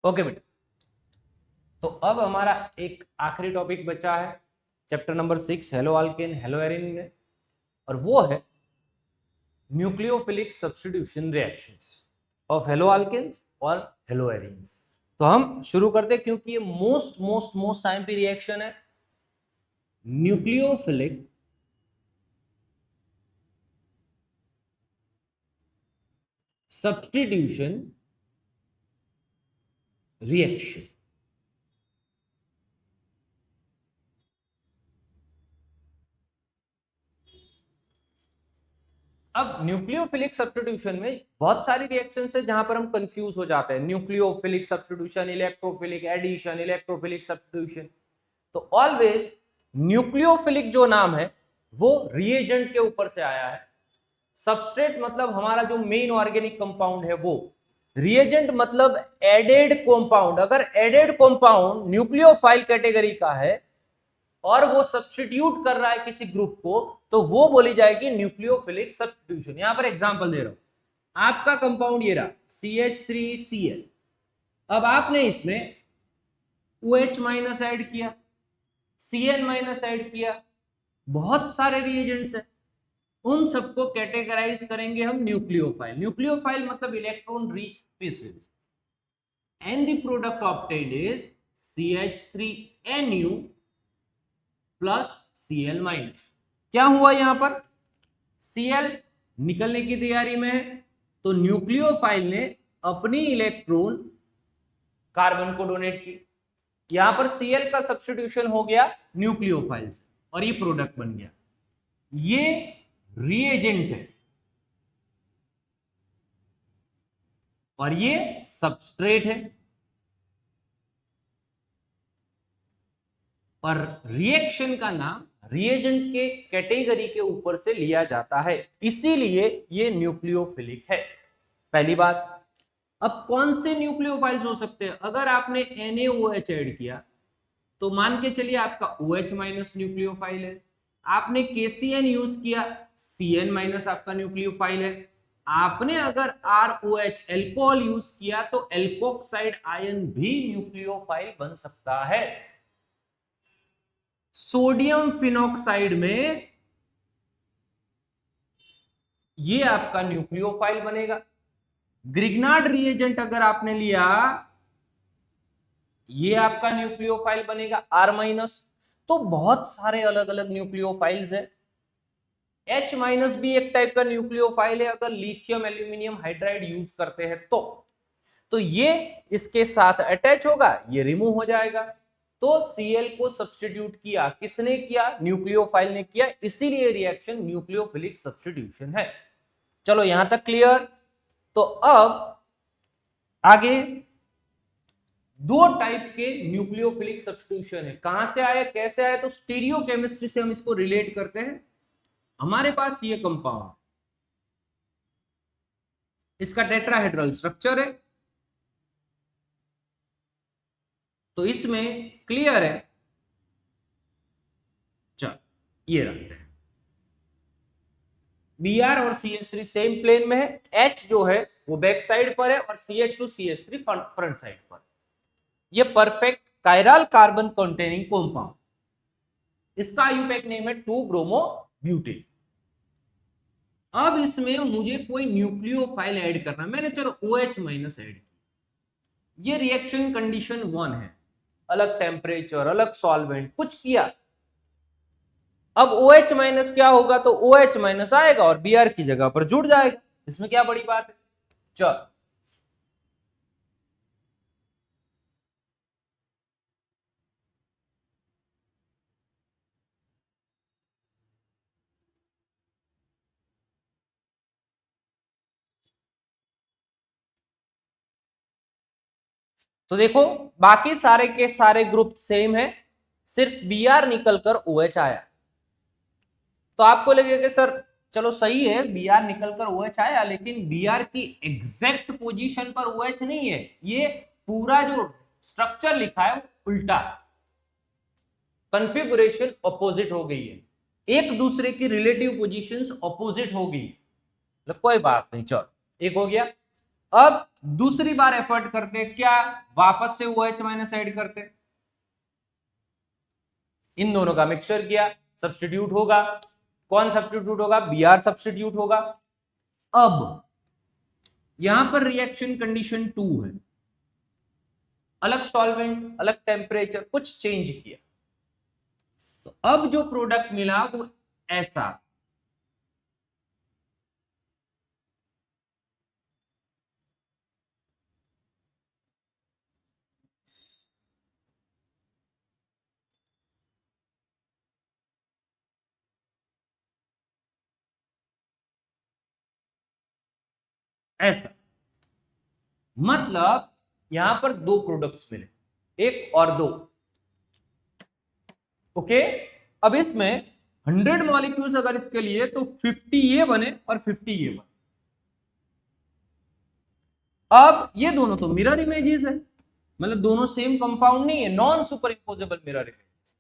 Okay बेटा, तो अब हमारा एक आखिरी टॉपिक बचा है chapter number 6 haloalkane haloarene में, और वो है nucleophilic substitution reactions of haloalkanes और हेलो एरिन्स। तो हम शुरू करते हैं क्योंकि ये मोस्ट मोस्ट मोस्ट टाइम पे रिएक्शन है। Nucleophilic substitution reaction. अब न्यूक्लियोफिलिक सब्स्टिट्यूशन में बहुत सारी रिएक्शंस है जहां पर हम कंफ्यूज हो जाते हैं। Nucleophilic substitution, electrophilic addition, electrophilic substitution. तो ऑलवेज न्यूक्लियोफिलिक जो नाम है वो रिएजेंट के ऊपर से आया है। सबस्ट्रेट मतलब हमारा जो मेन ऑर्गेनिक कंपाउंड है वो, रिएजेंट मतलब एडेड कंपाउंड। अगर एडेड कंपाउंड न्यूक्लियोफाइल कैटेगरी का है और वो सब्स्टिट्यूट कर रहा है किसी ग्रुप को, तो वो बोली जाएगी न्यूक्लियोफिलिक सब्स्टिट्यूशन। यहां पर एग्जांपल दे रहा हूं, आपका कंपाउंड ये रहा CH3Cl। अब आपने इसमें OH माइनस ऐड किया, Cl माइनस ऐड किया, बहुत सारे रिएजेंट्स है, उन सबको कैटेगराइज करेंगे हम न्यूक्लियोफाइल। न्यूक्लियोफाइल मतलब electron rich species, and the product obtained is CH3Nu plus Cl minus. क्या हुआ यहां पर, Cl निकलने की तैयारी में है, तो न्यूक्लियोफाइल ने अपनी इलेक्ट्रॉन कार्बन को डोनेट की। यहां पर Cl का सब्स्टिट्यूशन हो गया न्यूक्लियोफाइल से और ये प्रोडक्ट बन गया। ये रिएजेंट है और ये सबस्ट्रेट है, और रिएक्शन का नाम रिएजेंट के कैटेगरी के ऊपर से लिया जाता है, इसीलिए ये न्यूक्लियोफिलिक है। पहली बात। अब कौन से न्यूक्लियोफाइल्स हो सकते हैं, अगर आपने NaOH ऐड किया तो मान के चलिए आपका OH माइनस न्यूक्लियोफाइल है। आपने KCN यूज किया, Cn माइनस आपका न्यूक्लियोफाइल है। आपने अगर ROH एल्कोहल यूज किया तो एल्कोक्साइड आयन भी न्यूक्लियोफाइल बन सकता है। सोडियम फिनॉक्साइड में ये आपका न्यूक्लियोफाइल बनेगा। ग्रिग्नार्ड रिएजेंट अगर आपने लिया, ये आपका न्यूक्लियोफाइल बनेगा R माइनस। तो बहुत सारे अलग अलग न्यूक्लियोफाइल्स है। H माइनस भी एक टाइप का न्यूक्लियोफाइल है अगर लिथियम एल्यूमिनियम हाइड्राइड यूज करते हैं तो ये इसके साथ अटैच होगा, ये रिमूव हो जाएगा। तो Cl को सब्स्टिट्यूट किया, किसने किया, न्यूक्लियोफाइल ने किया, इसीलिए रिएक्शन न्यूक्लियोफिलिक सब्स्टिट्यूशन है। चलो यहां तक क्लियर। तो अब आगे दो टाइप के न्यूक्लियोफिलिक सब्स्टिट्यूशन है। कहां से आया, कैसे आया, तो स्टीरियोकेमिस्ट्री से हम इसको रिलेट करते हैं। हमारे पास ये कंपाउंड, इसका टेट्राहेड्रल स्ट्रक्चर है, तो इसमें क्लियर है। चल ये रखते हैं, Br और CH3 सेम प्लेन में है। H जो है वो बैक साइड पर है और CH2 CH3 फ्रंट साइड पर। ये perfect chiral carbon containing compound, इसका आयुपैक नेम है 2 ब्रोमो ब्यूटेन। अब इसमें मुझे कोई न्यूक्लियोफाइल ऐड करना, मैंने चलो OH माइनस ऐड किया। ये रिएक्शन कंडीशन 1 है, अलग टेम्परेचर, अलग सॉल्वेंट, कुछ किया। अब OH माइनस क्या होगा, तो OH माइनस आएगा और Br की जगह पर जुड़ जाएगा। इसमें क्या बड़ी बात है। चल तो देखो, बाकी सारे के सारे ग्रुप सेम है, सिर्फ Br निकलकर OH आया। तो आपको लगेगा कि सर चलो सही है, Br निकलकर OH आया, लेकिन Br की एग्जैक्ट पोजीशन पर OH नहीं है। ये पूरा जो स्ट्रक्चर लिखा है वो उल्टा, कॉन्फ़िगरेशन अपोजिट हो गई है, एक दूसरे की रिलेटिव पोजीशंस अपोजिट हो गई। कोई बात नहीं, चलो एक हो गया। अब दूसरी बार एफर्ट करते, क्या वापस से OH माइनस ऐड करते, इन दोनों का मिक्सचर किया, सब्स्टिट्यूट होगा, कौन सब्स्टिट्यूट होगा, Br सब्स्टिट्यूट होगा। अब यहां पर रिएक्शन कंडीशन 2 है, अलग सॉल्वेंट अलग टेम्परेचर, कुछ चेंज किया, तो अब जो प्रोडक्ट मिला वो ऐसा, ऐसा। मतलब यहां पर दो प्रोडक्ट्स मिले, एक और दो। ओके, अब इसमें 100 मॉलिक्यूल्स अगर इसके लिए तो 50 ये बने और 50 ये बने। अब ये दोनों तो मिरर इमेजेस है, मतलब दोनों सेम कंपाउंड नहीं है, नॉन सुपर इंपोजेबल मिरर इमेजेस।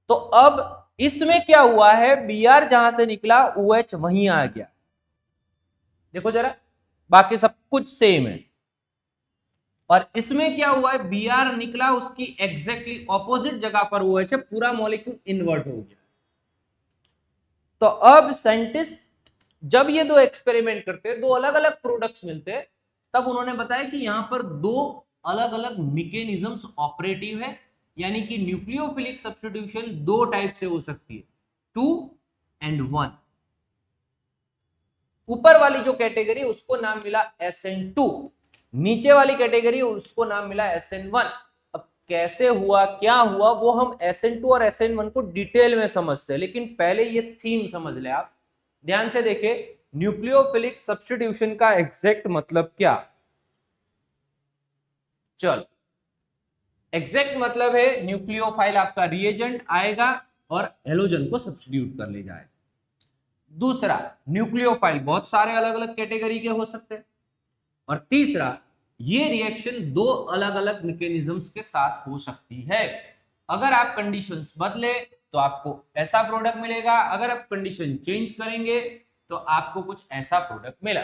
तो अब इसमें क्या हुआ है, Br जहां से निकला OH वहीं आ गया, देखो जरा, बाकी सब कुछ सेम है। और इसमें क्या हुआ है, Br निकला, उसकी एग्जैक्टली ऑपोजिट जगह पर OH है, पूरा मॉलिक्यूल इन्वर्ट हो गया। तो अब साइंटिस्ट जब ये दो एक्सपेरिमेंट करते हैं, दो अलग अलग प्रोडक्ट्स मिलते हैं, तब उन्होंने बताया कि यहां पर दो अलग अलग मैकेनिज्म्स ऑपरेटिव है, यानी कि न्यूक्लियोफिलिक सब्स्टिट्यूशन दो टाइप से हो सकती है, 2 and 1। ऊपर वाली जो कैटेगरी उसको नाम मिला SN2, नीचे वाली कैटेगरी उसको नाम मिला SN1। अब कैसे हुआ क्या हुआ वो हम SN2 और SN1 को डिटेल में समझते हैं, लेकिन पहले ये थीम समझ ले आप, ध्यान से देखें, न्यूक्लियोफिलिक सब्स्टिट्यूशन का एग्जैक्ट मतलब क्या। चल, एग्जैक्ट मतलब है न्यूक्लियोफाइल आपका रिएजेंट आएगा और हेलोजन को सब्स्टिट्यूट कर ले जाएगा। दूसरा, न्यूक्लियोफाइल बहुत सारे अलग अलग कैटेगरी के हो सकते हैं। और तीसरा, ये रिएक्शन दो अलग अलग मैकेनिज्म्स के साथ हो सकती है। अगर आप कंडीशंस बदले तो आपको ऐसा प्रोडक्ट मिलेगा, अगर आप कंडीशन चेंज करेंगे तो आपको कुछ ऐसा प्रोडक्ट मिला।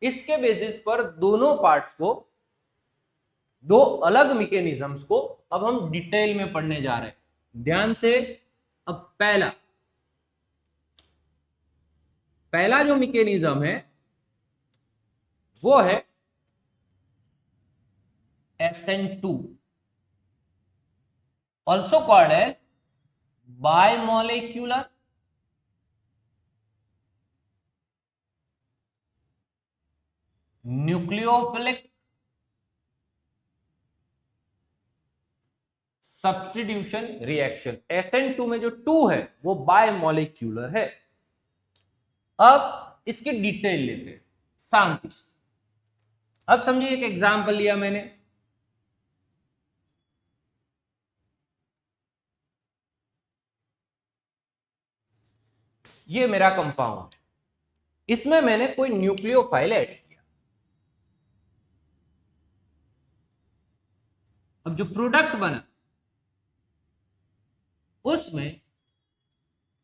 इसके बेसिस पर दोनों पार्ट्स को, दो अलग मैकेनिज्म्स को अब हम डिटेल में पढ़ने जा रहे हैं, ध्यान से। अब पहला जो मैकेनिज्म है वो है SN2, also called as bimolecular nucleophilic substitution reaction. SN2 में जो 2 है वो बायमोलिक्यूलर है। अब इसकी डिटेल लेते हैं शांति से। अब समझिए, एक एग्जांपल लिया मैंने, ये मेरा कंपाउंड, इसमें मैंने कोई न्यूक्लियोफाइल ऐड किया। अब जो प्रोडक्ट बना उसमें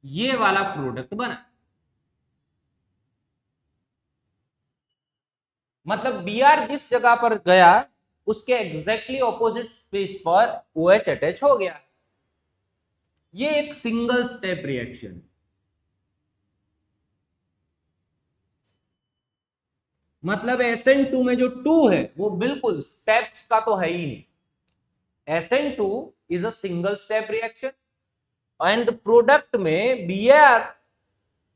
ये वाला प्रोडक्ट बना, मतलब Br जिस जगह पर गया उसके एग्जैक्टली ऑपोजिट स्पेस पर OH अटैच हो गया। ये एक सिंगल स्टेप रिएक्शन है, मतलब SN2 में जो 2 है वो बिल्कुल स्टेप्स का तो है ही नहीं। SN2 is a single step reaction and product में Br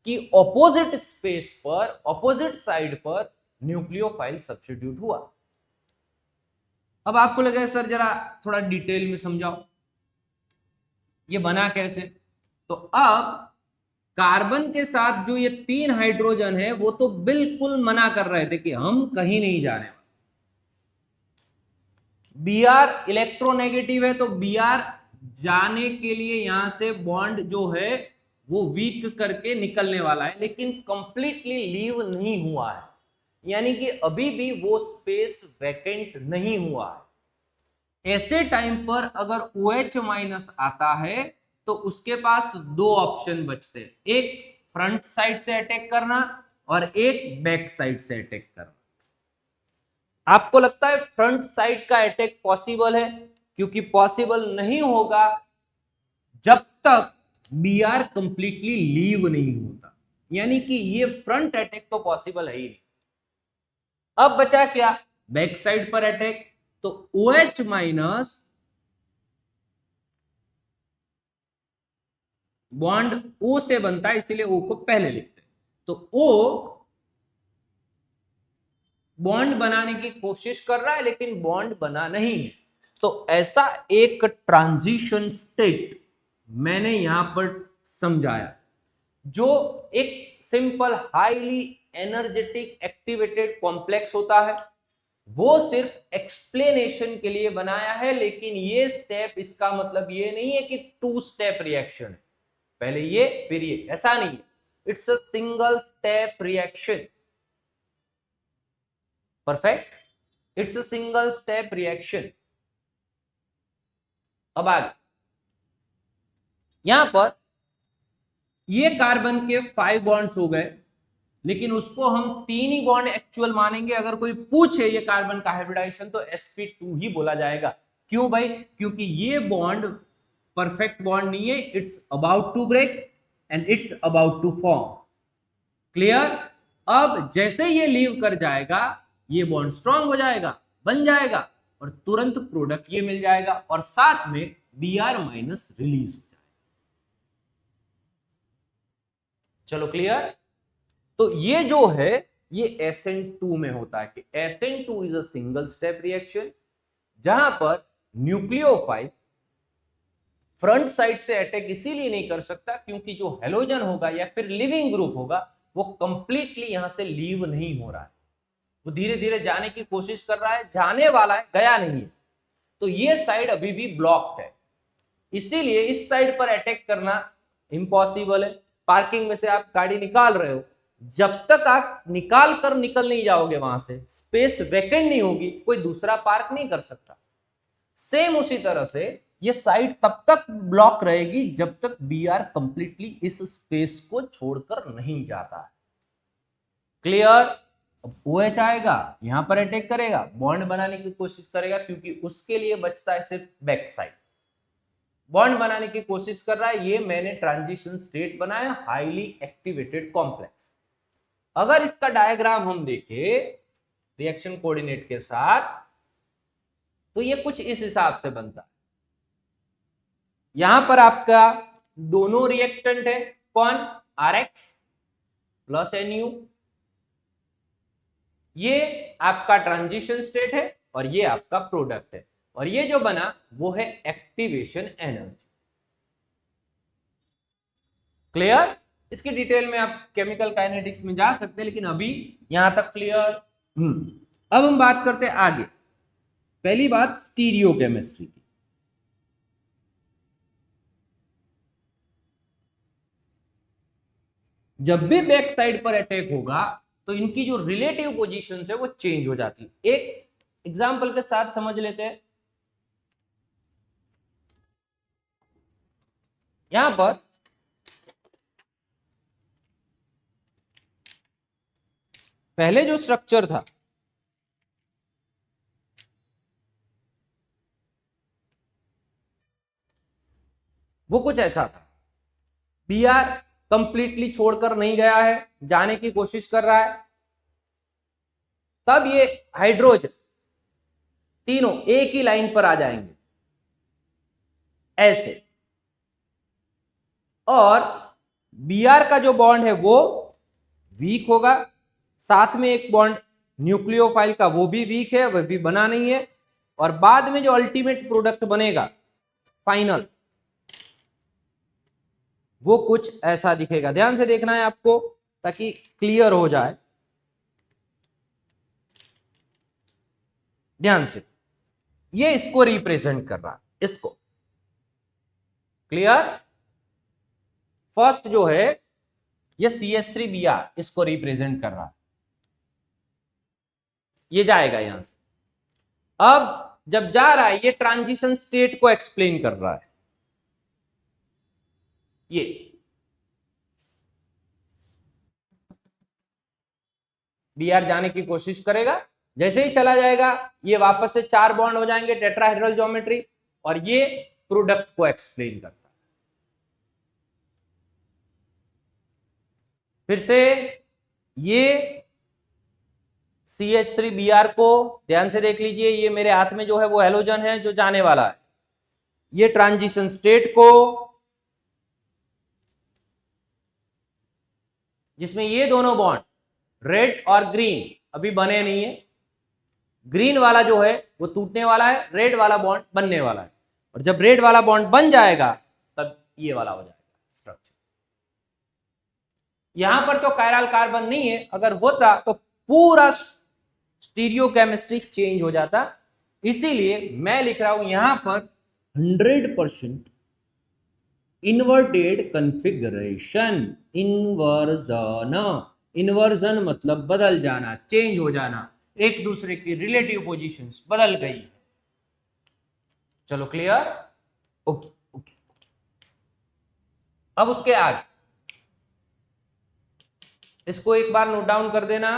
की ऑपोजिट स्पेस पर, ऑपोजिट साइड पर न्यूक्लियोफाइल सब्स्टिट्यूट हुआ। अब आपको लगे सर जरा थोड़ा डिटेल में समझाओ ये बना कैसे। तो अब कार्बन के साथ जो ये 3 हाइड्रोजन है वो तो बिल्कुल मना कर रहे थे कि हम कहीं नहीं जाने वाले। Br इलेक्ट्रोनेगेटिव है तो Br जाने के लिए यहां से बॉन्ड जो है वो वीक करके निकलने वाला है, लेकिन कंप्लीटली लीव नहीं हुआ है, यानी कि अभी भी वो स्पेस वैकेंट नहीं हुआ है। ऐसे टाइम पर अगर OH माइनस आता है तो उसके पास दो ऑप्शन बचते हैं, एक फ्रंट साइड से अटैक करना और एक बैक साइड से अटैक करना। आपको लगता है फ्रंट साइड का अटैक पॉसिबल है? क्योंकि पॉसिबल नहीं होगा जब तक बी आर कंप्लीटली लीव नहीं होता, यानी कि ये फ्रंट अटैक तो पॉसिबल है ही नहीं। अब बचा क्या? बैक साइड पर अटैक। तो O H minus bond O से बनता है, इसीलिए ओ को पहले लिखते हैं। तो ओ बॉन्ड बनाने की कोशिश कर रहा है लेकिन बॉन्ड बना नहीं है। तो ऐसा एक ट्रांजिशन स्टेट मैंने यहां पर समझाया, जो एक simple highly energetic activated complex होता है, वो सिर्फ एक्सप्लेनेशन के लिए बनाया है। लेकिन ये स्टेप, इसका मतलब ये नहीं है कि टू स्टेप रिएक्शन है, पहले ये फिर ये, ऐसा नहीं है। It's a single step reaction. Perfect, it's a single step reaction. अब आगे यहां पर ये कार्बन के 5 बॉन्ड्स हो गए, लेकिन उसको हम 3 ही बॉन्ड एक्चुअल मानेंगे। अगर कोई पूछे ये कार्बन का हाइब्रिडाइजेशन तो sp2 ही बोला जाएगा। क्यों भाई? क्योंकि ये बॉन्ड परफेक्ट बॉन्ड नहीं है, it's about to break and it's about to form. Clear? अब जैसे ये लीव कर जाएगा, ये बॉन्ड स्ट्रांग हो जाएगा, बन जाएगा, और तुरंत प्रोडक्ट ये मिल जाएगा, और साथ में Br माइनस रिलीज हो जाएगा। चलो क्लियर? तो ये जो है ये SN2 में होता है कि SN2 is a single step reaction, जहां पर न्यूक्लियोफाइल फ्रंट साइड से अटैक इसीलिए नहीं कर सकता क्योंकि जो हेलोजन होगा या फिर लिविंग ग्रुप होगा वो कंप्लीटली यहां से लीव नहीं हो रहा है, वो धीरे धीरे जाने की कोशिश कर रहा है, जाने वाला है, गया नहीं है। तो ये साइड अभी भी ब्लॉक्ड है, इसीलिए इस साइड पर अटैक करना इम्पॉसिबल है। पार्किंग में से आप गाड़ी निकाल रहे हो, जब तक आप निकाल कर निकल नहीं जाओगे, वहां से स्पेस वैकेंट नहीं होगी, कोई दूसरा पार्क नहीं कर सकता। सेम उसी तरह से ये साइड तब तक ब्लॉक रहेगी जब तक बी आर कंप्लीटली इस स्पेस को छोड़कर नहीं जाता है। क्लियर? अब OH आएगा, यहां पर अटैक करेगा, बॉन्ड बनाने की कोशिश करेगा, क्योंकि उसके लिए बचता है सिर्फ बैक साइड। बॉन्ड बनाने की कोशिश कर रहा है, ये मैंने ट्रांजिशन स्टेट बनाया, हाईली एक्टिवेटेड कॉम्प्लेक्स। अगर इसका डायग्राम हम देखें रिएक्शन कोऑर्डिनेट के साथ, तो ये कुछ इस हिसाब से बनता है। यहां पर आपका दोनों रिएक्टेंट है, कौन? RX plus NU। ये आपका ट्रांजिशन स्टेट है और ये आपका प्रोडक्ट है, और ये जो बना वो है एक्टिवेशन एनर्जी। क्लियर? इसकी डिटेल में आप केमिकल काइनेटिक्स में जा सकते हैं, लेकिन अभी यहां तक क्लियर। अब हम बात करते हैं आगे। पहली बात स्टीरियो केमिस्ट्री की। जब भी बैक साइड पर अटैक होगा तो इनकी जो रिलेटिव पोजीशन है वो चेंज हो जाती है। एक एग्जांपल के साथ समझ लेते हैं। यहां पर पहले जो स्ट्रक्चर था वो कुछ ऐसा था। बी आर कंप्लीटली छोड़कर नहीं गया है, जाने की कोशिश कर रहा है। तब ये हाइड्रोजन तीनों एक ही लाइन पर आ जाएंगे ऐसे, और बी आर का जो बॉन्ड है वो वीक होगा, साथ में एक बॉन्ड न्यूक्लियोफाइल का वो भी वीक है, वह भी बना नहीं है, और बाद में जो अल्टीमेट प्रोडक्ट बनेगा फाइनल, वो कुछ ऐसा दिखेगा। ध्यान से देखना है आपको ताकि क्लियर हो जाए। ध्यान से, ये इसको रिप्रेजेंट कर रहा है, इसको। क्लियर? फर्स्ट जो है ये CH3Br इसको रिप्रेजेंट कर रहा है, ये जाएगा यहां से। अब जब जा रहा है ये ट्रांजिशन स्टेट को एक्सप्लेन कर रहा है। ये Br जाने की कोशिश करेगा, जैसे ही चला जाएगा ये वापस से 4 बॉन्ड हो जाएंगे, टेट्राहेड्रल ज्योमेट्री, और ये प्रोडक्ट को एक्सप्लेन करता है। फिर से ये CH3Br को ध्यान से देख लीजिए, ये मेरे हाथ में जो है वो हैलोजन है जो जाने वाला है। ये ट्रांजिशन स्टेट को, जिसमें ये दोनों बॉन्ड रेड और ग्रीन अभी बने नहीं है, ग्रीन वाला जो है वो टूटने वाला है, रेड वाला बॉन्ड बनने वाला है, और जब रेड वाला बॉन्ड बन जाएगा तब ये वाला हो जाएगा स्ट्रक्चर। यहां पर तो कायरल कार्बन नहीं है, अगर होता तो पूरा स्टीरियोकेमिस्ट्री चेंज हो जाता, इसीलिए मैं लिख रहा हूं यहां पर 100% इन्वर्टेड कॉन्फ़िगरेशन। इन्वर्जन मतलब बदल जाना, चेंज हो जाना, एक दूसरे की रिलेटिव पोजीशंस बदल गई। चलो क्लियर? Okay okay. अब उसके आगे इसको एक बार नोट डाउन कर देना।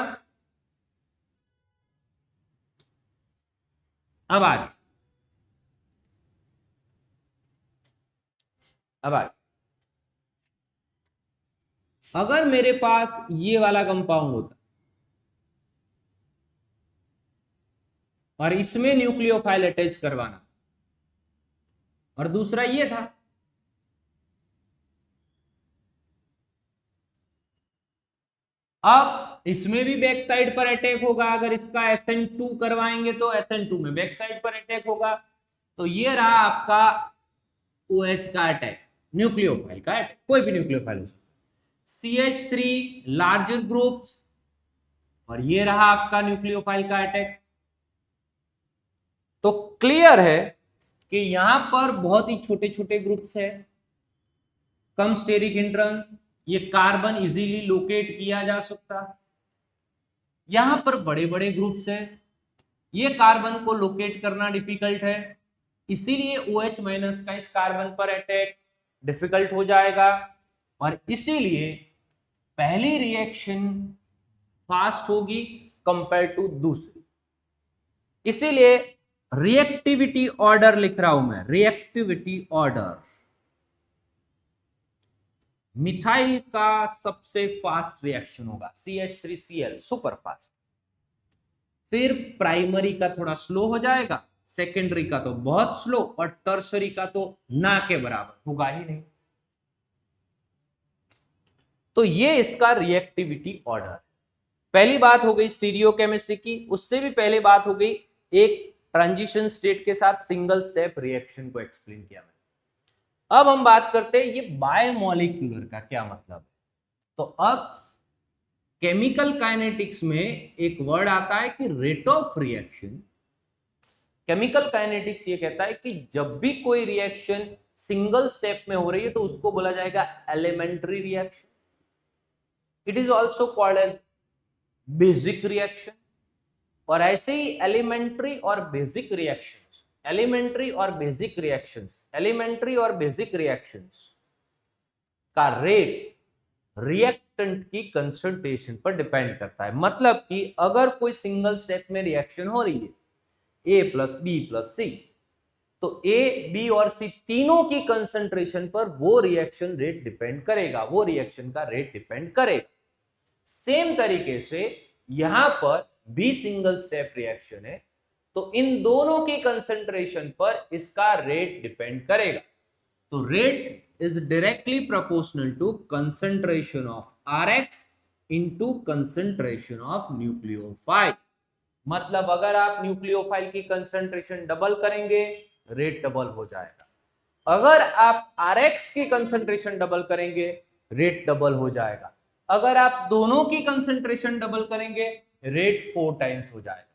अब आगे अगर मेरे पास ये वाला कंपाउंड होता और इसमें न्यूक्लियोफाइल अटैच करवाना, और दूसरा ये था, अब इसमें भी बैक साइड पर अटैक होगा। अगर इसका SN2 करवाएंगे तो SN2 में बैक साइड पर अटैक होगा। तो ये रहा आपका OH का अटैक, न्यूक्लियोफाइल का अटैक, कोई भी न्यूक्लियोफाइल हो सकता है। CH3 लार्जर ग्रुप्स, और ये रहा आपका न्यूक्लियोफाइल का अटैक। तो क्लियर है कि यहां पर बहुत ही छोटे छोटे ग्रुप्स है, कम स्टेरिक हिंड्रेंस, ये कार्बन इजीली लोकेट किया जा सकता। यहां पर बड़े बड़े ग्रुप्स हैं, ये कार्बन को लोकेट करना डिफिकल्ट है, इसीलिए OH माइनस का इस कार्बन पर अटैक डिफिकल्ट हो जाएगा, और इसीलिए पहली रिएक्शन फास्ट होगी कंपेयर टू दूसरी। इसीलिए रिएक्टिविटी ऑर्डर लिख रहा हूं मैं, रिएक्टिविटी ऑर्डर। मिथाइल का सबसे फास्ट रिएक्शन होगा CH3Cl, सुपर फास्ट। फिर प्राइमरी का थोड़ा स्लो हो जाएगा, सेकेंडरी का तो बहुत स्लो, और टर्सरी का तो ना के बराबर होगा ही नहीं। तो ये इसका रिएक्टिविटी ऑर्डर। पहली बात हो गई स्टीरियोकेमिस्ट्री की, उससे भी पहले बात हो गई एक ट्रांजिशन स्टेट के साथ सिंगल स्टेप रिएक्शन को एक्सप्लेन किया मैंने। अब हम बात करते हैं ये बायोमोलिक्यूलर का क्या मतलब है। तो अब केमिकल काइनेटिक्स में एक वर्ड आता है कि rate of reaction. Chemical kinetics ये कहता है कि जब भी कोई रिएक्शन सिंगल स्टेप में हो रही है तो उसको बोला जाएगा elementary reaction. It is also called as basic reaction. और ऐसे ही एलिमेंट्री और बेसिक रिएक्शंस का रेट रिएक्टेंट की कंसंट्रेशन पर डिपेंड करता है। मतलब कि अगर कोई सिंगल स्टेप में रिएक्शन हो रही है A प्लस बी प्लस सी, तो A, B और C तीनों की कंसंट्रेशन पर वो रिएक्शन रेट डिपेंड करेगा, वो रिएक्शन का रेट डिपेंड करेगा। सेम तरीके से यहां पर भी सिंगल स्टेप रिएक्शन है, तो इन दोनों की कंसंट्रेशन पर इसका रेट डिपेंड करेगा। तो rate is directly proportional to concentration of Rx into concentration of nucleophile। मतलब अगर आप न्यूक्लियोफाइल की कंसंट्रेशन डबल करेंगे, रेट डबल हो जाएगा। अगर आप Rx की कंसंट्रेशन डबल करेंगे, रेट डबल हो जाएगा। अगर आप दोनों की कंसंट्रेशन डबल करेंगे, रेट 4 टाइम्स हो जाएगा।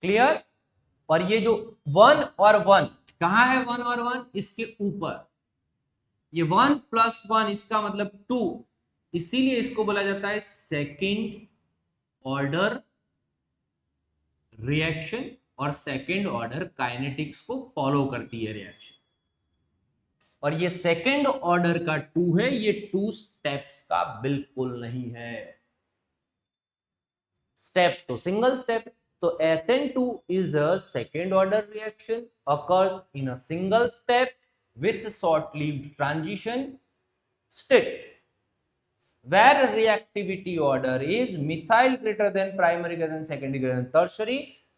क्लियर? और ये जो 1 और 1, कहां है 1 और 1? इसके ऊपर। ये 1 प्लस 1 इसका मतलब 2, इसीलिए इसको बोला जाता है सेकेंड ऑर्डर रिएक्शन, और सेकेंड ऑर्डर काइनेटिक्स को फॉलो करती है रिएक्शन। और ये सेकेंड ऑर्डर का 2 है, ये 2 स्टेप्स का बिल्कुल नहीं है। स्टेप तो सिंगल स्टेप, तो SN2 is a second order reaction occurs in a single step with short lived transition state where reactivity order is methyl greater than primary greater than secondary greater than tertiary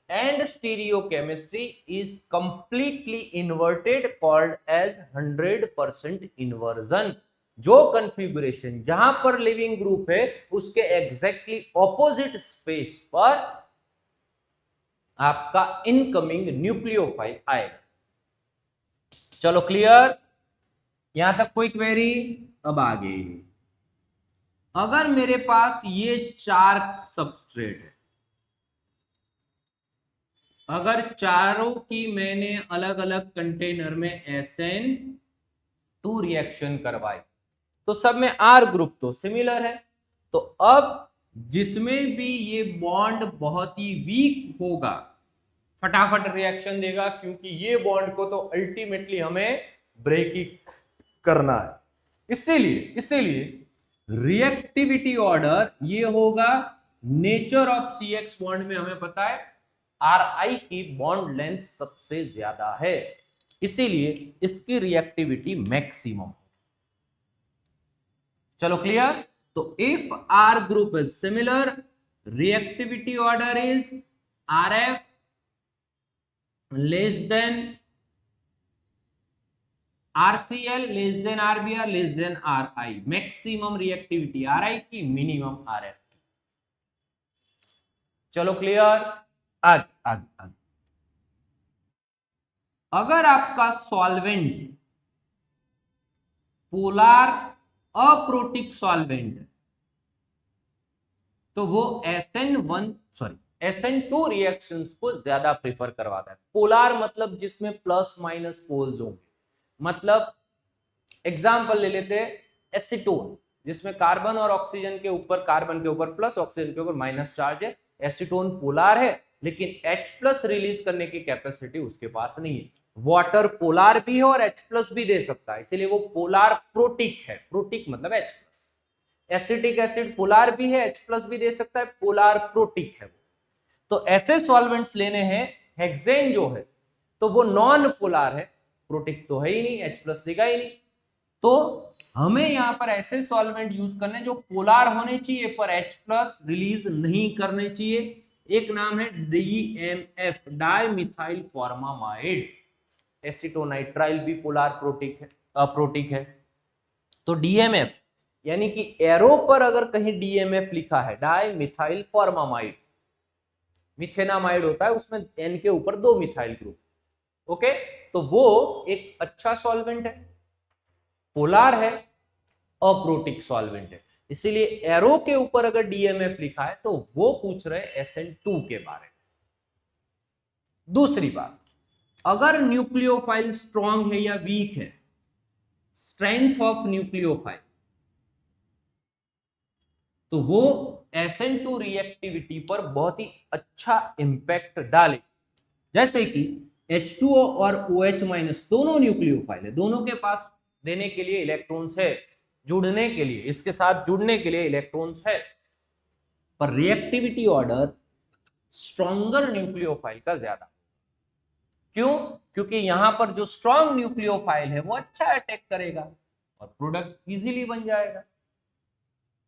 and stereochemistry is completely inverted called as 100% inversion। जो configuration जहां पर leaving group है उसके exactly opposite space पर आपका incoming nucleophile आएगा। चलो clear, यहां तक कोई क्वेरी? अब आगे, अगर मेरे पास ये 4 सबस्ट्रेट है, अगर चारों की मैंने अलग अलग कंटेनर में SN2 रिएक्शन करवाई तो सब में R ग्रुप तो सिमिलर है, तो अब जिसमें भी ये बॉन्ड बहुत ही वीक होगा फटाफट रिएक्शन देगा, क्योंकि ये बॉन्ड को तो अल्टीमेटली हमें ब्रेक ही करना है। इसीलिए रिएक्टिविटी ऑर्डर ये होगा, नेचर ऑफ CX बॉन्ड में हमें पता है Ri की बॉन्ड लेंथ सबसे ज्यादा है, इसीलिए इसकी रिएक्टिविटी मैक्सिमम। चलो क्लियर, तो if R group is similar, reactivity order is RF less than RCl less than RBr less than RI, maximum reactivity RI की, मिनिमम RF की। चलो क्लियर, आगे अगर आपका सॉल्वेंट पोलार अप्रोटिक सॉल्वेंट है तो वो SN2 रिएक्शंस को ज्यादा प्रेफर करवाता है। पोलार मतलब जिसमें प्लस माइनस पोल्स होंगे, मतलब एग्जांपल ले लेते हैं एसीटोन, जिसमें कार्बन और ऑक्सीजन के ऊपर, कार्बन के ऊपर प्लस ऑक्सीजन के ऊपर माइनस चार्ज है। एसीटोन पोलार है लेकिन H+ रिलीज करने की कैपेसिटी उसके पास नहीं है। वाटर पोलार भी है और H+ भी दे सकता है, इसलिए वो पोलार प्रोटिक है। प्रोटिक मतलब H+। एसिटिक एसिड पोलार भी है, H+ भी दे सकता है, पोलार प्रोटिक है वो। तो ऐसे सॉल्वेंट्स लेने हैं, हेक्सेन जो है तो वो नॉन पोलार है, प्रोटिक तो है ही नहीं, H+ देगा ही नहीं। तो हमें यहां पर ऐसे सॉल्वेंट यूज करने जो पोलार होने चाहिए पर H+ रिलीज नहीं करने चाहिए। एक नाम है DMF, डाइमिथाइल फॉर्मामाइड। एसीटोनाइट्राइल भी पोलार प्रोटिक है, अप्रोटिक है। तो DMF यानी कि एरो पर अगर कहीं DMF लिखा है, डाइमिथाइल फॉर्मामाइड, मिथेनामाइड होता है उसमें N के ऊपर 2 मिथाइल ग्रुप, ओके, तो वो एक अच्छा सॉल्वेंट है, पोलार है, अप्रोटिक सॉल्वेंट है। इसीलिए एरो के ऊपर अगर DMF लिखा है तो वो पूछ रहे SN2 के बारे में। दूसरी बात, अगर न्यूक्लियोफाइल स्ट्रॉन्ग है या वीक है, स्ट्रेंथ ऑफ न्यूक्लियोफाइल, तो वो SN2 रिएक्टिविटी पर बहुत ही अच्छा इंपैक्ट डाले। जैसे कि H2O और OH- दोनों न्यूक्लियोफाइल है, दोनों के पास देने के लिए इलेक्ट्रॉन्स है, जुड़ने के लिए, इसके साथ जुड़ने के लिए इलेक्ट्रॉन्स है, पर रिएक्टिविटी ऑर्डर स्ट्रॉन्गर न्यूक्लियोफाइल का ज्यादा। क्यों? क्योंकि यहां पर जो स्ट्रॉन्ग न्यूक्लियोफाइल है वो अच्छा अटैक करेगा और प्रोडक्ट इजीली बन जाएगा।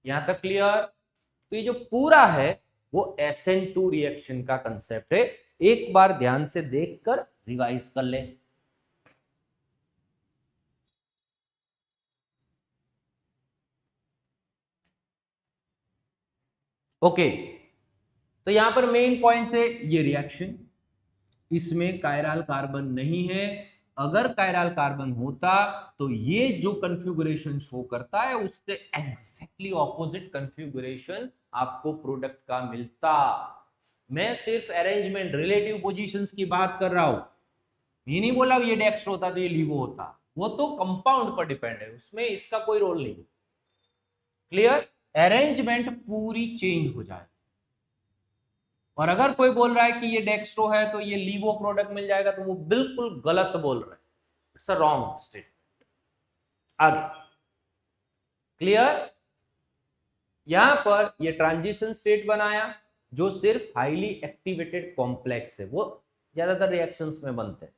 यहां तक क्लियर? तो ये जो पूरा है वो SN2 रिएक्शन का कंसेप्ट है। एक बार ध्यान से देखकर रिवाइज कर ले। ओके, तो यहां पर मेन पॉइंट है ये रिएक्शन, इसमें कायरल कार्बन नहीं है। अगर कायरल कार्बन होता तो ये जो कन्फिगुरेशन शो करता है उससे एग्जैक्टली ऑपोजिट कन्फिगुरेशन आपको प्रोडक्ट का मिलता। मैं सिर्फ अरेंजमेंट, रिलेटिव पोजीशंस की बात कर रहा हूं, ये नहीं बोला ये डेक्स्ट्रो होता तो ये लीवो होता, वो तो कंपाउंड पर डिपेंड है, उसमें इसका कोई रोल नहीं। क्लियर? अरेंजमेंट पूरी चेंज हो जाए। और अगर कोई बोल रहा है कि ये डेक्स्ट्रो है तो ये लीवो प्रोडक्ट मिल जाएगा, तो वो बिल्कुल गलत बोल रहा है, इट्स अ रॉन्ग स्टेटमेंट। आगे क्लियर? यहां पर ये ट्रांजिशन स्टेट बनाया, जो सिर्फ हाईली एक्टिवेटेड कॉम्प्लेक्स है, वो ज्यादातर रिएक्शंस में बनते हैं।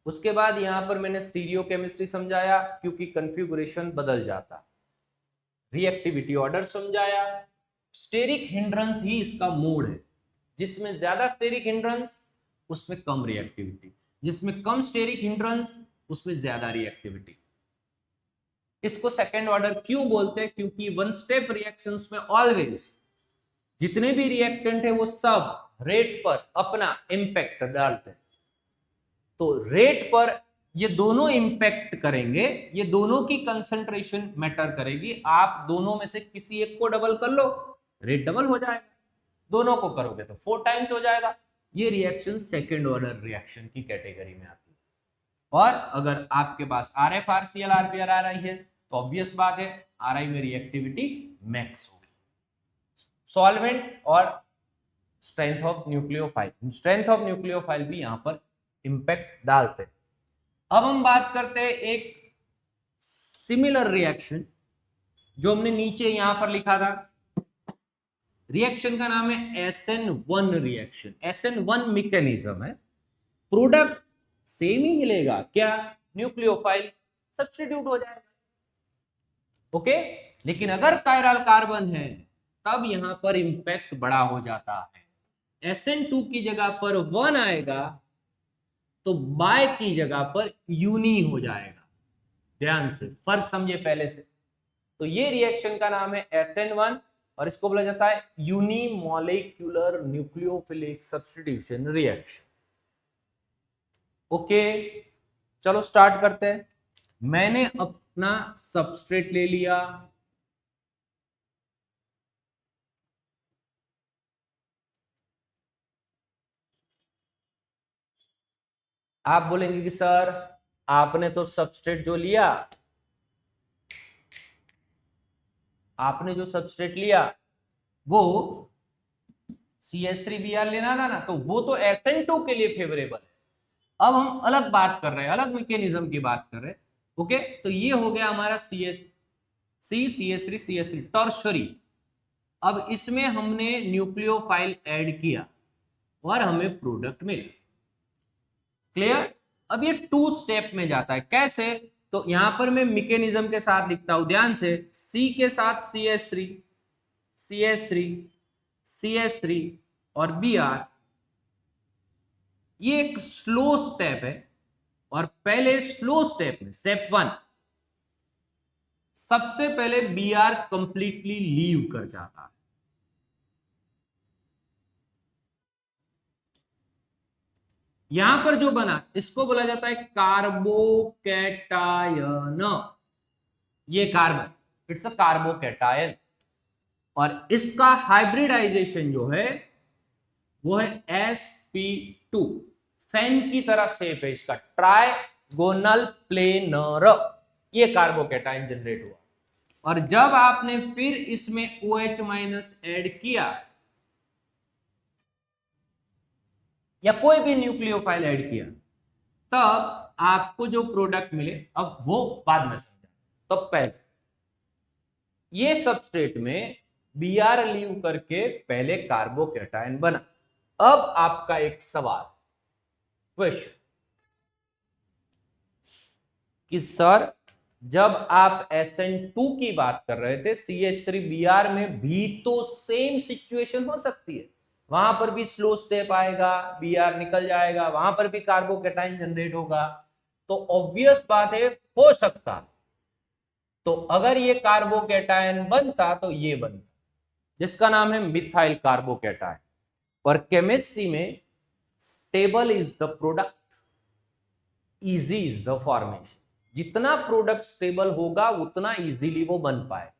उसके बाद यहां पर मैंने स्टीरियोकेमिस्ट्री समझाया क्योंकि कन्फिगुरेशन बदल जाता, रिएक्टिविटी ऑर्डर समझाया, स्टेरिक हिंड्रेंस ही इसका मोड है, जिसमें ज्यादा स्टेरिक हिंड्रेंस उसमें कम रिएक्टिविटी, जिसमें कम स्टेरिक हिंड्रेंस उसमें ज्यादा रिएक्टिविटी। इसको सेकेंड ऑर्डर क्यों बोलते हैं? क्योंकि वन स्टेप रिएक्शंस में ऑलवेज जितने भी रिएक्टेंट है वो सब रेट पर अपना इंपैक्ट डालते हैं। तो रेट पर ये दोनों इंपैक्ट करेंगे, ये दोनों की कंसंट्रेशन मैटर करेगी। आप दोनों में से किसी एक को डबल कर लो, रेट डबल हो जाएगा, दोनों को करोगे तो 4 टाइम्स हो जाएगा। ये रिएक्शन सेकेंड ऑर्डर रिएक्शन की कैटेगरी में आती है। और अगर आपके पास RF RCl RBr आ रही है तो ऑब्वियस बात है RI में रिएक्टिविटी मैक्स होगी। सॉल्वेंट और strength of nucleophile, strength of nucleophile भी यहां पर इंपैक्ट डालते हैं। अब हम बात करते हैं एक सिमिलर रिएक्शन जो हमने नीचे यहां पर लिखा था। रिएक्शन का नाम है SN1 रिएक्शन। SN1 मैकेनिज्म है, प्रोडक्ट सेम ही मिलेगा, क्या? न्यूक्लियोफाइल सब्स्टिट्यूट हो जाएगा, ओके। लेकिन अगर कायरल कार्बन है तब यहां पर इंपैक्ट बड़ा हो जाता है। SN2 की जगह पर 1 आएगा तो बाय की जगह पर यूनी हो जाएगा। ध्यान से फर्क समझिए पहले से। तो ये रिएक्शन का नाम है SN1 और इसको बोला जाता है unimolecular nucleophilic substitution reaction. Okay, चलो स्टार्ट करते हैं। मैंने अपना सबस्ट्रेट ले लिया, आप बोलेंगे कि सर आपने तो सबस्ट्रेट जो लिया, आपने जो सबस्ट्रेट लिया वो CH3Br लेना था ना, तो वो तो SN2 के लिए फेवरेबल है। अब हम अलग बात कर रहे हैं, अलग मैकेनिज्म की बात कर रहे हैं, ओके। तो ये हो गया हमारा CH3 टर्शरी। अब इसमें हमने न्यूक्लियोफाइल ऐड किया और हमें प्रोडक्ट मिला, क्लियर। अब ये 2 स्टेप में जाता है, कैसे? तो यहां पर मैं मैकेनिज्म के साथ लिखता हूं, ध्यान से। C के साथ CH3 CH3 CH3 और Br, ये एक स्लो स्टेप है। और पहले स्लो स्टेप में, स्टेप 1, सबसे पहले Br कंप्लीटली लीव कर जाता है। यहां पर जो बना इसको बोला जाता है कार्बोकैटायन। ये कार्बन, इट्स अ कार्बोकैटायन। और इसका हाइब्रिडाइजेशन जो है वो है sp2। फैन की तरह शेप है इसका, ट्राइगोनल प्लेनर। ये कार्बोकैटायन जनरेट हुआ। और जब आपने फिर इसमें OH- ऐड किया या कोई भी न्यूक्लियोफाइल ऐड किया, तब आपको जो प्रोडक्ट मिले, अब वो बाद में समझा। तो पहले ये सबस्ट्रेट में Br लीव करके पहले कार्बोकैटायन बना। अब आपका एक सवाल, क्वेश्चन, कि सर जब आप SN2 की बात कर रहे थे, CH3Br में भी तो सेम सिचुएशन हो सकती है, वहां पर भी स्लो स्टेप आएगा, Br निकल जाएगा, वहां पर भी कार्बोकैटायन जनरेट होगा। तो ऑब्वियस बात है, हो सकता। तो अगर ये कार्बोकैटायन बनता तो ये बनता, जिसका नाम है मिथाइल कार्बोकैटायन। और केमिस्ट्री में stable is the product, easy is the formation. जितना प्रोडक्ट स्टेबल होगा उतना इजीली वो बन पाए।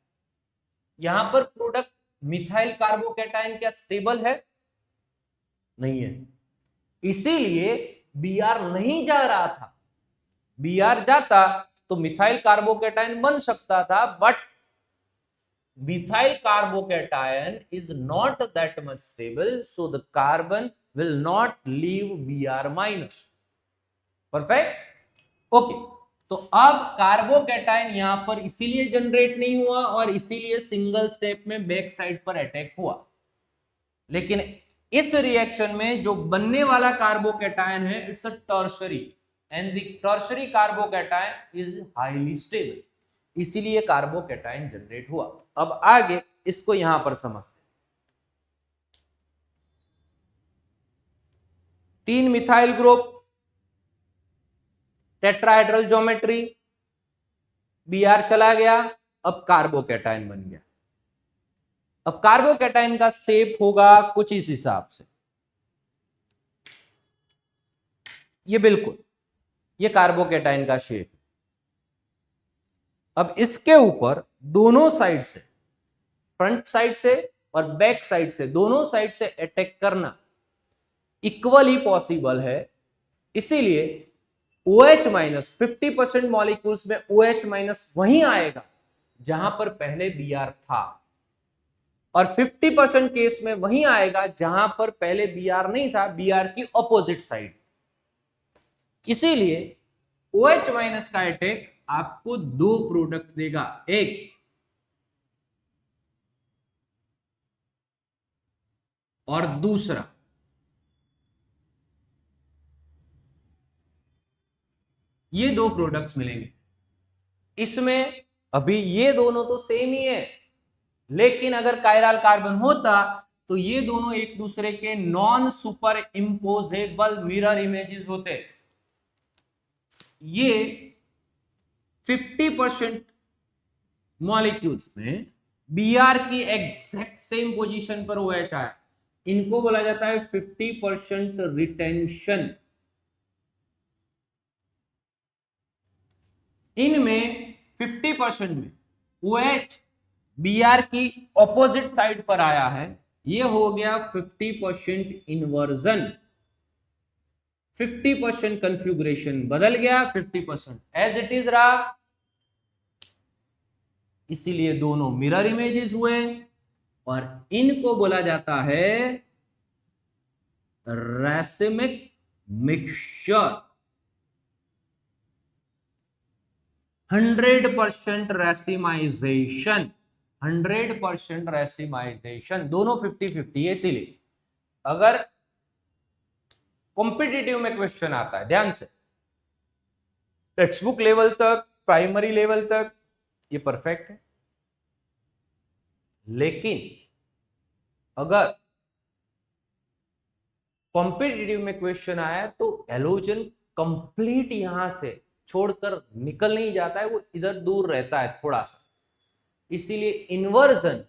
यहां पर प्रोडक्ट मिथाइल कार्बोकैटायन क्या स्टेबल है? नहीं है, इसीलिए Br नहीं जा रहा था। Br जाता तो मिथाइल कार्बोकैटायन बन सकता था, but methyl carbocation is not that much stable, so the carbon will not leave Br minus. Perfect, okay. तो अब कार्बोकैटायन यहां पर इसीलिए जनरेट नहीं हुआ और इसीलिए सिंगल स्टेप में बैक साइड पर अटैक हुआ। लेकिन इस रिएक्शन में जो बनने वाला कार्बोकैटायन है it's a tertiary and the tertiary carbocation is highly stable, इसीलिए कार्बोकैटायन जनरेट हुआ। अब आगे इसको यहां पर समझते हैं। 3 methyl group, tetrahedral geometry, Br चला गया, अब कार्बोकैटायन बन गया। अब कार्बोकैटायन का शेप होगा कुछ इस हिसाब से, ये बिल्कुल ये कार्बोकैटायन का शेप। अब इसके ऊपर दोनों साइड से, फ्रंट साइड से और बैक साइड से, दोनों साइड से अटैक करना इक्वली पॉसिबल है, इसीलिए OH माइनस 50% मॉलिक्यूल्स में OH माइनस वहीं आएगा जहां पर पहले Br था, और 50% केस में वहीं आएगा जहां पर पहले Br नहीं था, Br की ऑपोजिट साइड। इसीलिए OH माइनस का अटैक आपको 2 प्रोडक्ट देगा, एक और दूसरा। ये 2 प्रोडक्ट्स मिलेंगे इसमें। अभी ये दोनों तो सेम ही है, लेकिन अगर कायरल कार्बन होता तो ये दोनों एक दूसरे के नॉन सुपर इंपोजेबल मिरर इमेजेस होते। ये 50% मॉलिक्यूल्स में Br की एग्जैक्ट सेम पोजीशन पर OH आया, इनको बोला जाता है 50% रिटेंशन। इनमें 50% में OH Br की ऑपोजिट साइड पर आया है, ये हो गया 50% इन्वर्जन। 50% कंफ्यूग्रेशन बदल गया, 50% एज इट इज रहा, इसीलिए दोनों मिरर इमेजेस हुए और इनको बोला जाता है रैसिमिक मिक्सचर। 100% रैसिमाइजेशन, 100% रैसिमाइजेशन, दोनों 50-50। इसीलिए अगर कॉम्पिटिटिव में क्वेश्चन आता है, ध्यान से, टेक्स्ट बुक लेवल तक, प्राइमरी लेवल तक ये परफेक्ट है, लेकिन अगर कॉम्पिटिटिव में क्वेश्चन आया तो एलोजन कंप्लीट यहां से छोड़कर निकल नहीं जाता है, वो इधर दूर रहता है थोड़ा सा, इसीलिए इन्वर्जन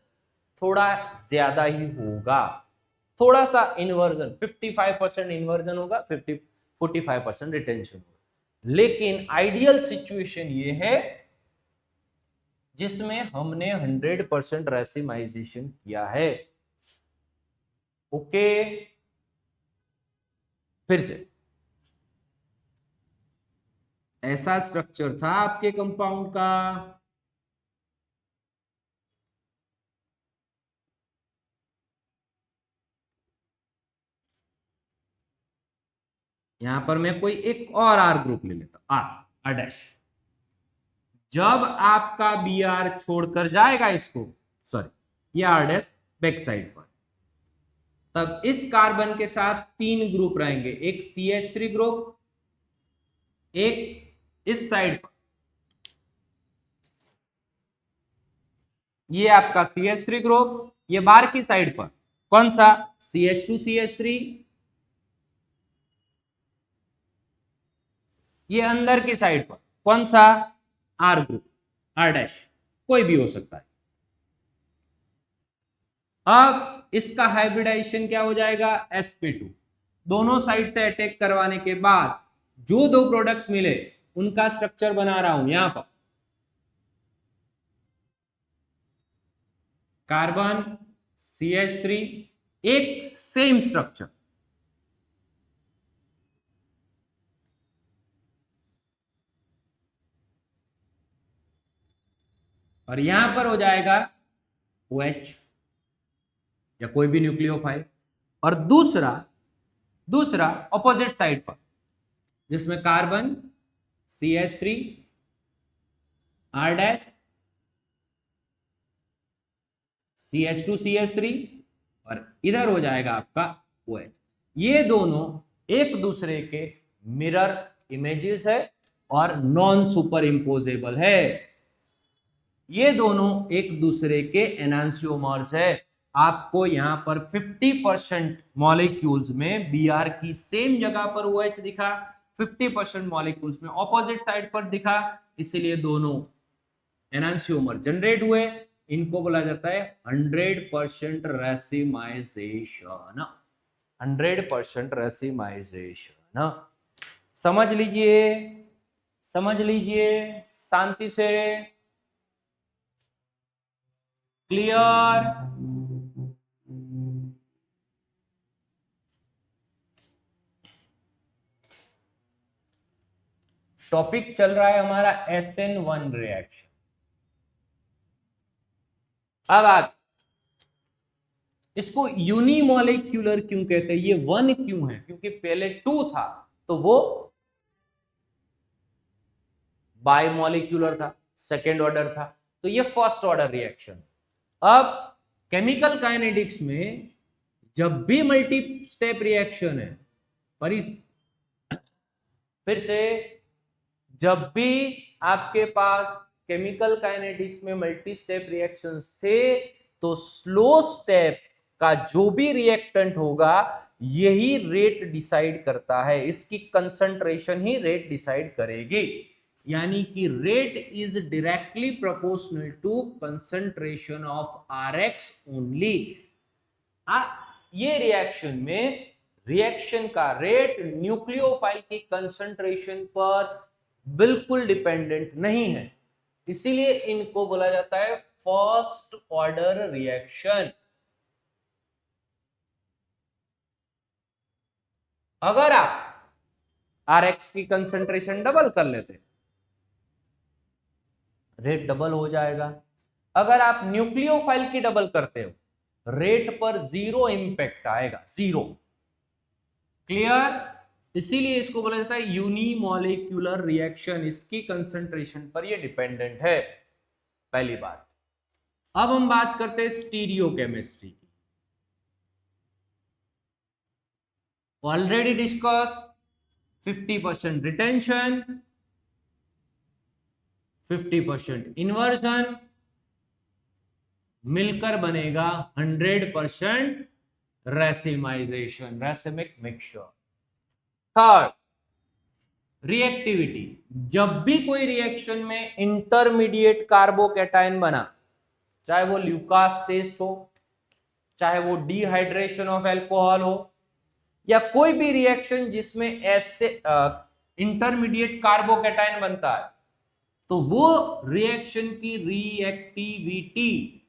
थोड़ा ज्यादा ही होगा। थोड़ा सा इन्वर्जन, 55% इन्वर्जन होगा, 45% रिटेंशन होगा। लेकिन आइडियल सिचुएशन ये है जिसमें हमने 100% रैसिमाइजेशन किया है। ओके, फिर से ऐसा स्ट्रक्चर था आपके कंपाउंड का, यहां पर मैं कोई एक और R ग्रुप ले लेता, R डैश। जब आपका Br छोड़कर जाएगा इसको, सॉरी ये R डैश बैक साइड पर, तब इस कार्बन के साथ 3 ग्रुप रहेंगे, एक CH3 ग्रुप, एक इस साइड पर ये आपका CH3 ग्रुप, ये बाहर की साइड पर कौन सा CH2CH3, ये अंदर की साइड पर कौन सा R ग्रुप, R डैश, कोई भी हो सकता है। अब इसका हाइब्रिडाइजेशन क्या हो जाएगा, sp2। दोनों साइड से अटैक करवाने के बाद जो 2 प्रोडक्ट्स मिले उनका स्ट्रक्चर बना रहा हूं यहां पर, कार्बन CH3, एक सेम स्ट्रक्चर, और यहां पर हो जाएगा OH या कोई भी न्यूक्लियोफाइल, और दूसरा दूसरा ऑपोजिट साइड पर जिसमें carbon CH3 R dash CH2CH3 और इधर हो जाएगा आपका OH। ये दोनों एक दूसरे के मिरर इमेजेस है और नॉन सुपर इम्पोजेबल है। ये दोनों एक दूसरे के एनांसियोमर्स है। आपको यहां पर 50% मॉलिक्यूल्स में Br की सेम जगह पर OH दिखा, 50% मॉलिक्यूल्स में ऑपोजिट साइड पर दिखा, इसीलिए दोनों एनांसियोमर जनरेट हुए। इनको बोला जाता है 100% रेसिमाइजेशन। 100% रेसिमाइजेशन। समझ लीजिए, समझ लीजिए शांति से। क्लियर? टॉपिक चल रहा है हमारा SN1 रिएक्शन। अब आगे इसको यूनिमोलिक्यूलर क्यों कहते हैं, ये 1 क्यों है? क्योंकि पहले 2 था तो वो बायमोलिक्यूलर था, सेकेंड ऑर्डर था, तो ये फर्स्ट ऑर्डर रिएक्शन। अब केमिकल काइनेटिक्स में जब भी मल्टी स्टेप रिएक्शन है, फिर से जब भी आपके पास केमिकल काइनेटिक्स में मल्टी स्टेप रिएक्शंस थे तो स्लो स्टेप का जो भी रिएक्टेंट होगा यही रेट डिसाइड करता है, इसकी कंसंट्रेशन ही रेट डिसाइड करेगी। यानी कि rate is directly proportional to concentration of Rx only. ये रिएक्शन में रिएक्शन का रेट न्यूक्लियोफाइल की कंसंट्रेशन पर बिल्कुल डिपेंडेंट नहीं है, इसीलिए इनको बोला जाता है फर्स्ट ऑर्डर रिएक्शन। अगर आप Rx की कंसंट्रेशन डबल कर लेते रेट डबल हो जाएगा। अगर आप न्यूक्लियोफाइल की डबल करते हो रेट पर जीरो इंपैक्ट आएगा, जीरो। क्लियर? इसीलिए इसको बोला जाता है यूनिमोलिक्यूलर रिएक्शन, इसकी कंसंट्रेशन पर ये डिपेंडेंट है, पहली बात। अब हम बात करते हैं स्टीरियोकेमिस्ट्री की। ऑलरेडी डिस्कस 50% रिटेंशन, 50% इन्वर्जन, मिलकर बनेगा 100% racemisation, racemic mixture. Third, reactivity. जब भी कोई रिएक्शन में इंटरमीडिएट कार्बोकैटायन बना, चाहे वो ल्यूकास टेस्ट हो, चाहे वो डिहाइड्रेशन ऑफ अल्कोहल हो, या कोई भी रिएक्शन जिसमें ऐसे इंटरमीडिएट कार्बोकैटायन बनता है, तो वो रिएक्शन की रिएक्टिविटी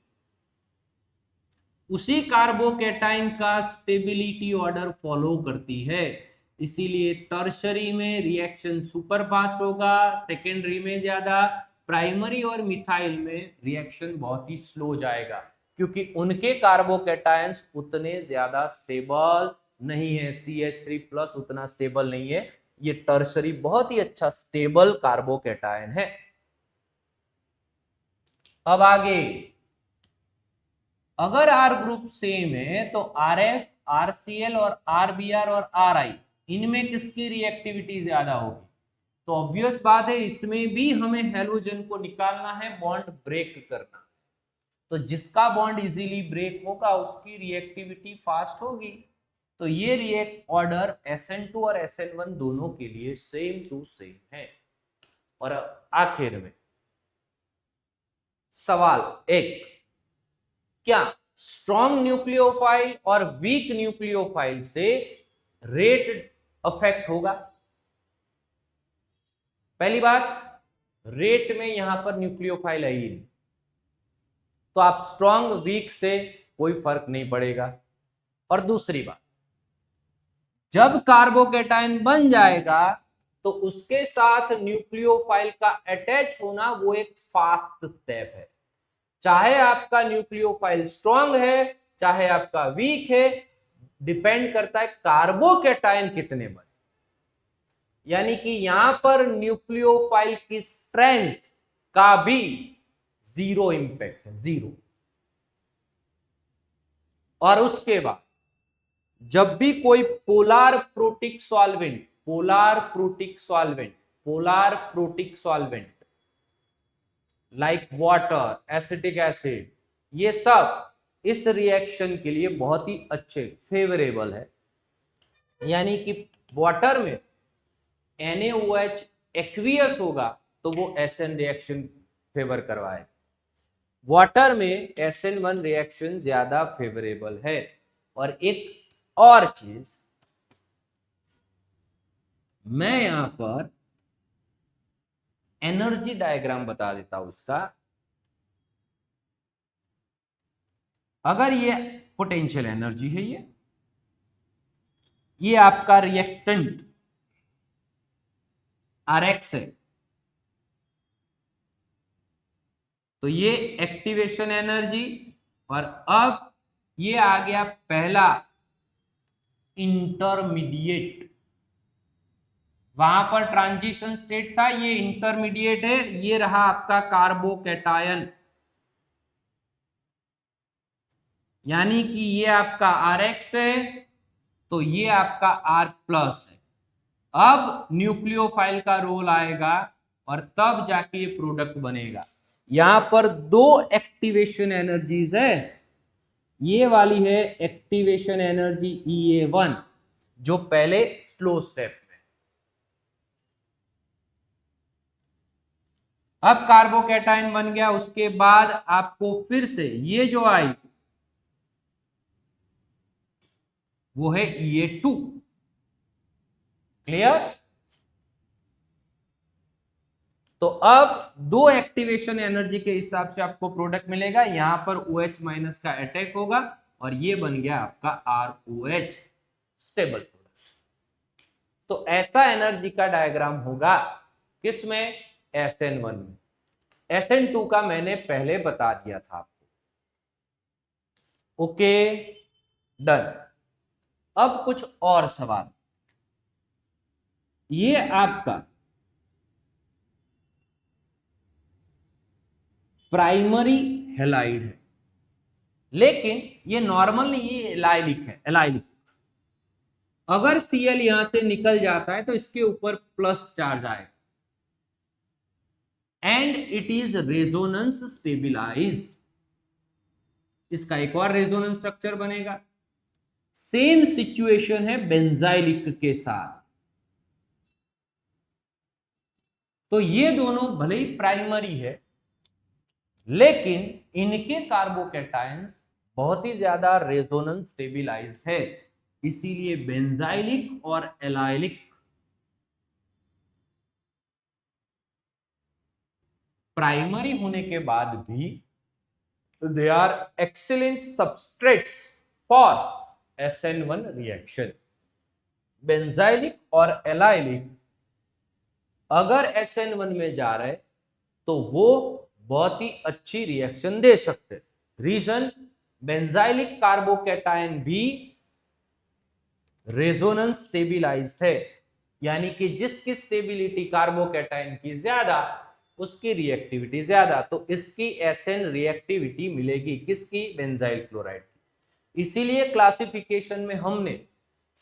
उसी कार्बोकैटायन का स्टेबिलिटी ऑर्डर फॉलो करती है। इसीलिए टर्शरी में रिएक्शन सुपर फास्ट होगा, सेकेंडरी में ज्यादा, प्राइमरी और मिथाइल में रिएक्शन बहुत ही स्लो जाएगा, क्योंकि उनके कार्बोकैटायंस उतने ज्यादा स्टेबल नहीं है। CH3+ उतना स्टेबल नहीं है, ये टर्शरी बहुत ही अच्छा स्टेबल कार्बोकैटायन है। अब आगे, अगर R ग्रुप सेम है तो RF, RCl और RBr और RI इनमें किसकी रिएक्टिविटी ज्यादा होगी? तो ऑब्वियस बात है इसमें भी हमें हैलोजन को निकालना है, बॉन्ड ब्रेक करना। तो जिसका बॉन्ड इजीली ब्रेक होगा उसकी रिएक्टिविटी फास्ट होगी। तो ये रिएक्ट ऑर्डर SN2 और SN1 दोनों के लिए सेम टू सेम है। और आखिर में सवाल एक, क्या स्ट्रॉन्ग न्यूक्लियोफाइल और वीक न्यूक्लियोफाइल से रेट अफेक्ट होगा? पहली बात, रेट में यहां पर न्यूक्लियोफाइल है ही नहीं, तो आप स्ट्रॉन्ग वीक से कोई फर्क नहीं पड़ेगा। और दूसरी बात, जब कार्बोकैटायन बन जाएगा तो उसके साथ न्यूक्लियोफाइल का अटैच होना वो एक फास्ट स्टेप है। चाहे आपका न्यूक्लियोफाइल स्ट्रॉन्ग है चाहे आपका वीक है, डिपेंड करता है कार्बोकैटायन कितने बने। यानी कि यहां पर न्यूक्लियोफाइल की स्ट्रेंथ का भी जीरो इंपैक्ट है, जीरो। और उसके बाद जब भी कोई polar protic solvent like water, acetic acid, ये सब इस रिएक्शन के लिए बहुत ही अच्छे फेवरेबल है। यानी कि वाटर में NaOH एक्वियस होगा तो वो SN रिएक्शन फेवर करवाए, वाटर में SN1 रिएक्शन ज्यादा फेवरेबल है। और एक और चीज मैं यहां पर एनर्जी डायग्राम बता देता हूं उसका। अगर ये पोटेंशियल एनर्जी है, ये आपका रिएक्टेंट RX है, तो ये एक्टिवेशन एनर्जी। और अब ये आ गया पहला इंटरमीडिएट, वहां पर ट्रांजिशन स्टेट था, ये इंटरमीडिएट है, ये रहा आपका कार्बोकैटायन, यानी कि ये आपका RX है तो ये आपका R+ है। अब न्यूक्लियोफाइल का रोल आएगा और तब जाके ये प्रोडक्ट बनेगा। यहां पर दो एक्टिवेशन एनर्जीज है, ये वाली है एक्टिवेशन एनर्जी EA1 जो पहले स्लो स्टेप में, अब कार्बोकैटायन बन गया, उसके बाद आपको फिर से ये जो आई वो है EA2। क्लियर? तो अब दो एक्टिवेशन एनर्जी के हिसाब से आपको प्रोडक्ट मिलेगा, यहां पर OH- का अटैक होगा और ये बन गया आपका ROH, स्टेबल प्रोडक्ट। तो ऐसा एनर्जी का डायग्राम होगा किसमें? SN1 में। SN2 का मैंने पहले बता दिया था आपको। Okay, done. अब कुछ और सवाल। ये आपका प्राइमरी हेलाइड है, लेकिन ये नॉर्मल नहीं, ये एलाइलिक है, एलाइलिक। अगर Cl यहां से निकल जाता है तो इसके ऊपर प्लस चार्ज आएगा and it is resonance stabilised. इसका एक और रेजोनेंस स्ट्रक्चर बनेगा। सेम सिचुएशन है बेंजाइलिक के साथ। तो ये दोनों भले ही प्राइमरी है, लेकिन इनके कार्बोकैटायंस बहुत ही ज्यादा रेजोनेंस स्टेबिलाइज है, इसीलिए बेंजाइलिक और एलाइलिक प्राइमरी होने के बाद भी they are excellent substrates for SN1 reaction. Benzylic और एलाइलिक अगर SN1 में जा रहे तो वो बहुत ही अच्छी रिएक्शन दे सकते। रीजन, बेंजाइलिक कार्बोकैटायन भी रेजोनेंस स्टेबिलाइज्ड है, यानी कि जिसकी स्टेबिलिटी कार्बोकैटायन की ज्यादा उसकी रिएक्टिविटी ज्यादा, तो इसकी SN रिएक्टिविटी मिलेगी किसकी? बेंजाइल क्लोराइड की। इसीलिए क्लासिफिकेशन में हमने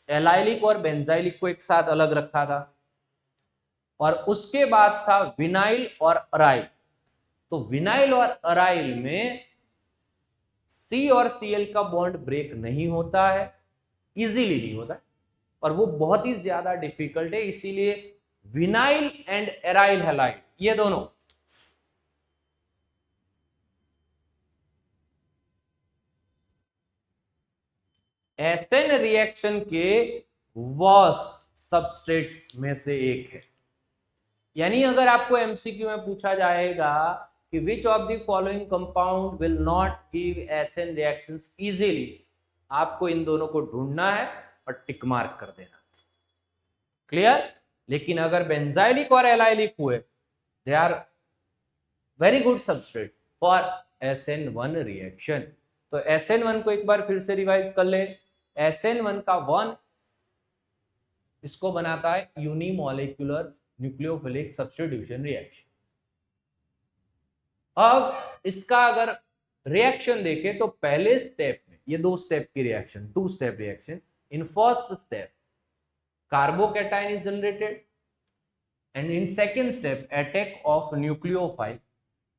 एलाइलिक और बेंजाइलिक को एक साथ अलग रखा था, और उसके बाद था विनाइल और अराइल। तो विनाइल और अराइल में C और Cl का बॉन्ड ब्रेक नहीं होता है, इजीली नहीं होता है, और वो बहुत ही ज्यादा डिफिकल्ट है। इसीलिए विनाइल एंड एराइल हैलाइड ये दोनों SN रिएक्शन के वर्स्ट सबस्ट्रेट्स में से एक है। यानी अगर आपको MCQ में पूछा जाएगा कि which of the following compound will not give SN reactions easily, आपको इन दोनों को ढूंढना है और टिक मार्क कर देना। क्लियर? लेकिन अगर बेंजाइलिक और एलाइलिक हुए, they are very good substrate for SN1 reaction. तो SN1 को एक बार फिर से रिवाइज कर ले। SN1 का 1 इसको बनाता है यूनिमोलिकुलर न्यूक्लियोफिलिक सब्स्टिट्यूशन रिएक्शन। अब इसका अगर रिएक्शन देखें तो पहले स्टेप में ये 2 स्टेप की reaction, 2 step reaction. In first step carbocation is generated and in second step attack of nucleophile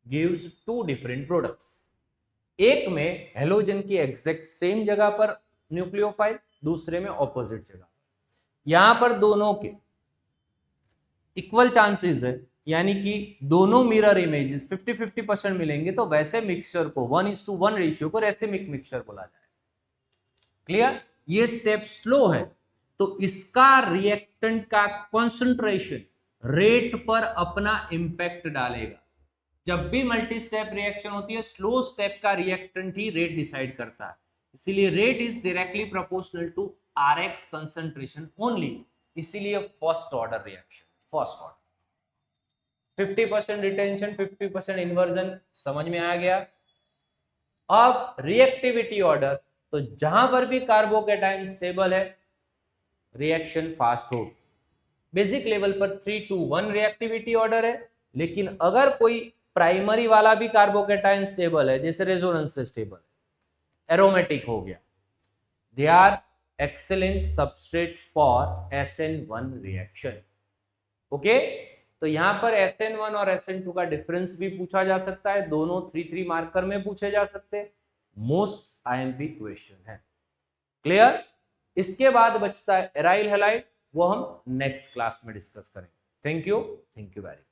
gives 2 different products. एक में हेलोजन की एग्जैक्ट सेम जगह पर न्यूक्लियोफाइल, दूसरे में ऑपोजिट जगह. यहां पर दोनों के इक्वल चांसेस है, यानी कि दोनों मिरर इमेजेस 50-50% मिलेंगे, तो वैसे मिक्सचर को 1:1 रेशियो को रेसिमिक मिक्सचर बोला जाए. क्लियर? ये स्टेप स्लो है, तो इसका रिएक्टेंट का कॉन्सेंट्रेशन रेट पर अपना इंपैक्ट डालेगा. जब भी मल्टी स्टेप रिएक्शन होती है, स्लो स्टेप का रिएक्टेंट ही रेट डिसाइड करता है. इसीलिए rate is directly proportional to Rx concentration only. इसीलिए first order reaction, first order 50% retention 50% inversion समझ में आ गया. अब रिएक्टिविटी ऑर्डर, तो जहां पर भी कार्बोकेटाइन स्टेबल है रिएक्शन फास्ट हो. बेसिक लेवल पर 3-2-1 रिएक्टिविटी ऑर्डर है, लेकिन अगर कोई प्राइमरी वाला भी कार्बोकेटाइन स्टेबल है, जैसे रेजोनेंस से स्टेबल एरोमेटिक हो गया, they are excellent substrate for SN1 reaction. Okay, तो यहां पर SN1 और SN2 का डिफरेंस भी पूछा जा सकता है. दोनों 3-3 मार्कर में पूछे जा सकते हैं. मोस्ट IMP क्वेश्चन है. क्लियर? इसके बाद बचता है एराइल हैलाइड, वो हम नेक्स्ट क्लास में डिस्कस करेंगे. Thank you very much.